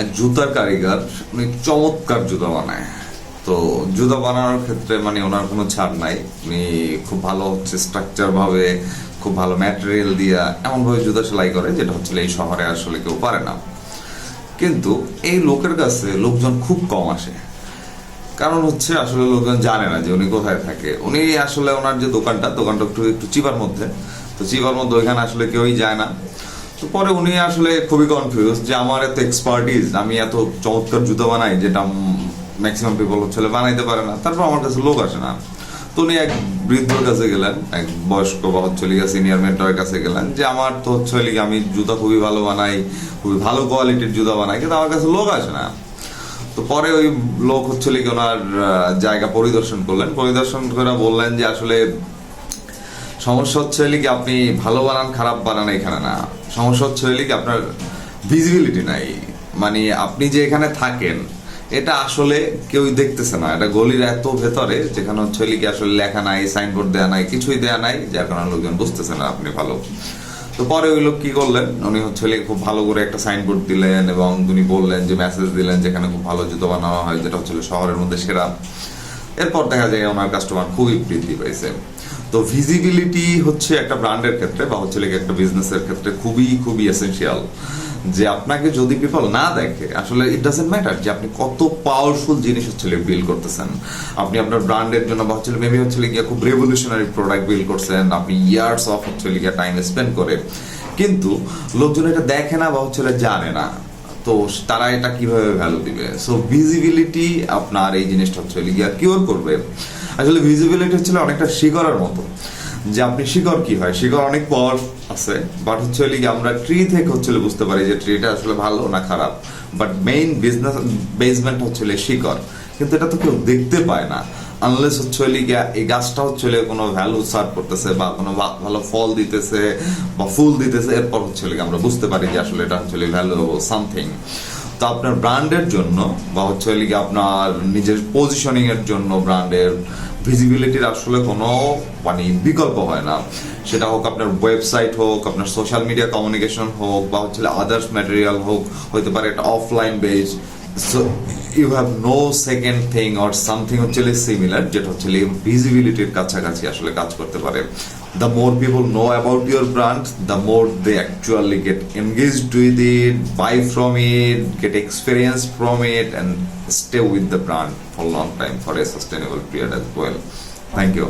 এক জুতার কারিগর, উনি চমৎকার জুতা বানায়। তো জুতা বানানোর ক্ষেত্রে মানে ওনার কোনো ছাড় নাই। উনি খুব ভালো হচ্ছে স্ট্রাকচার ভাবে, খুব ভালো ম্যাটেরিয়াল দিয়া এমনভাবে জুতা সেলাই করে যেটা হচ্ছে এই শহরে আসলে কেউ পারে না। কিন্তু এই লোকের কাছে লোকজন খুব কম আসে, কারণ হচ্ছে আসলে লোকজন জানে না যে উনি কোথায় থাকে। উনি আসলে ওনার যে দোকানটা একটু একটু চিপার মধ্যে, তো চিপার মধ্যে ওইখানে আসলে কেউই যায় না। তো পরে উনি আসলে খুবই কনফিউজ যে আমার এত এক্সপার্টিস, আমি এত চমৎকার জুতো বানাই যেটা ম্যাক্সিমাম পিপল হচ্ছে বানাইতে পারে না, তারপর আমার কাছে লোক আসে না। তো উনি এক বৃদ্ধর কাছে গেলেন, এক বয়স্ক বা হচ্ছে সিনিয়র মেন্টরের কাছে গেলেন যে আমার তো হচ্ছে আমি জুতা খুবই ভালো বানাই, খুবই ভালো কোয়ালিটির জুতা বানাই, কিন্তু আমার কাছে লোক আসে না। তো পরে ওই লোক হচ্ছে ওনার জায়গা পরিদর্শন করলেন, পরিদর্শন করে বললেন যে আসলে সমস্যা হচ্ছে কি আপনি ভালো বানান খারাপ বানান এখানে না, সমস্যা হচ্ছে কি আপনার ভিজিবিলিটি নাই। মানে আপনি যে এখানে থাকেন এটা আসলে কেউ দেখতেছে না, এটা গলির এত ভেতরে যেখানে হচ্ছে কি আসলে লেখা নাই, সাইনবোর্ড দেয়া নাই, কিছুই দেয়া নাই, যার কারণে লোকজন বুঝতেছে না আপনি ভালো। তো পরে ওই লোক কি করলেন, উনি হচ্ছে খুব ভালো করে একটা সাইনবোর্ড দিলেন এবং উনি বললেন যে মেসেজ দিলেন যেখানে খুব ভালো জুতো বানানো হয়, যেটা হচ্ছে শহরের মধ্যে সেরা। এরপর দেখা যায় ওনার কাস্টমার খুবই বৃদ্ধি পাইছে। তো ভিজিবিলিটি হচ্ছে একটা ব্র্যান্ডের ক্ষেত্রে বা হচ্ছে একটা বিজনেসের ক্ষেত্রে খুবই খুবই এসেনশিয়াল। যে আপনাকে যদি পিপল না দেখে, আসলে ইট ডাজন্ট ম্যাটার যে আপনি কত পাওয়ারফুল জিনিস হচ্ছে বিল্ড করতেছেন। আপনি আপনার ব্র্যান্ডের জন্য বা হচ্ছে মেবি হচ্ছে গিয়ে খুব রেভলিউশনারি প্রোডাক্ট বিল্ড করছেন, আপনি ইয়ার্স অফ হচ্ছে গিয়ে টাইম স্পেন্ড করে, কিন্তু লোকজন এটা দেখে না বা হচ্ছে জানে না, তো তারা এটা কিভাবে ভ্যালু দিবে? সো ভিজিবিলিটি আপনার এই জিনিসটা হচ্ছে গিয়া কিওর করবে। আসলে ভিজিবিলিটি হচ্ছে অনেকটা শিকড়ের মতো, যে আপনি শিকড় কি হয়, শিকড় অনেক পাওয়ার আছে, বাট হচ্ছে আমরা ট্রি থেকে হচ্ছে বুঝতে পারি যে ট্রিটা আসলে ভালো না খারাপ, বাট মেইন বিজনেস বেসমেন্ট হচ্ছে শিকড়, কিন্তু এটা তো কেউ দেখতে পায় না আনলেস হচ্ছে এই গাছটা হচ্ছে কোনো ভ্যালু সার্ভ করতেছে বা কোনো ভালো ফল দিতেছে বা ফুল দিতেছে, এরপর হচ্ছে আমরা বুঝতে পারি যে আসলে এটা হচ্ছে ভ্যালুয়েবল সামথিং। তো আপনার ব্র্যান্ডের জন্য বা হচ্ছে আপনার নিজের পজিশনিং এর জন্য ব্র্যান্ডের ভিজিবিলিটির আসলে কোনো মানে বিকল্প হয় না। সেটা হোক আপনার ওয়েবসাইট হোক, আপনার সোশ্যাল মিডিয়া কমিউনিকেশন হোক, বা হচ্ছে আদার্স ম্যাটেরিয়াল হোক, হতে পারে একটা offline base. So you have no second thing or something হচ্ছে সিমিলার, যেটা হচ্ছে ভিজিবিলিটির কাছাকাছি আসলে কাজ করতে পারে। The more people know about your brand, the more they actually get engaged with it, buy from it, get experience from it, and stay with the brand for a long time, for a sustainable period as well. Thank you.